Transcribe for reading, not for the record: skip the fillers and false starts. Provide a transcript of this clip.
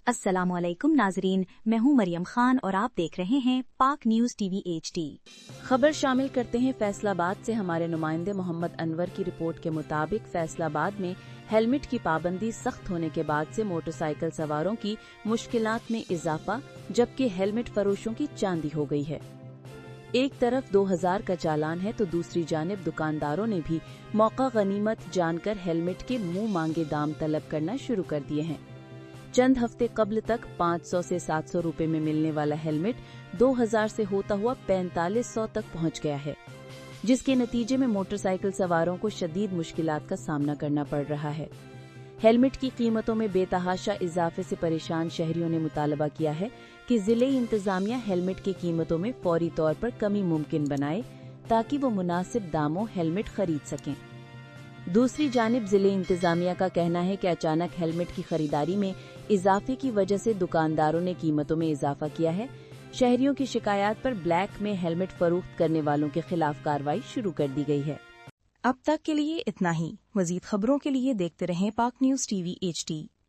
अस्सलाम वालेकुम नाजरीन, मैं हूं मरियम खान और आप देख रहे हैं पाक न्यूज टीवी HD। खबर शामिल करते हैं फैसलाबाद से। हमारे नुमाइंदे मोहम्मद अनवर की रिपोर्ट के मुताबिक फैसलाबाद में हेलमेट की पाबंदी सख्त होने के बाद से मोटरसाइकिल सवारों की मुश्किलात में इजाफा, जबकि हेलमेट फरोशों की चांदी हो गई है। एक तरफ 2000 का चालान है तो दूसरी जानिब दुकानदारों ने भी मौका गनीमत जानकर हेलमेट के मुंह मांगे दाम तलब करना शुरू कर दिए हैं। चंद हफ्ते कबल तक 500 से 700 रुपए में मिलने वाला हेलमेट 2000 से होता हुआ 4500 तक पहुंच गया है, जिसके नतीजे में मोटरसाइकिल सवारों को शदीद मुश्किलात का सामना करना पड़ रहा है। हेलमेट की कीमतों में बेतहाशा इजाफे से परेशान शहरियों ने मुतालबा किया है कि जिले इंतजामिया हेलमेट की कीमतों में फौरी तौर पर कमी मुमकिन बनाए ताकि वो मुनासिब दामों हेलमेट खरीद सकें। दूसरी जानिब जिले इंतजामिया का कहना है कि अचानक हेलमेट की खरीदारी में इजाफे की वजह से दुकानदारों ने कीमतों में इजाफा किया है। शहरियों की शिकायत पर ब्लैक में हेलमेट फरोख्त करने वालों के खिलाफ कार्रवाई शुरू कर दी गई है। अब तक के लिए इतना ही। मजीद खबरों के लिए देखते रहें पाक न्यूज टीवी HD।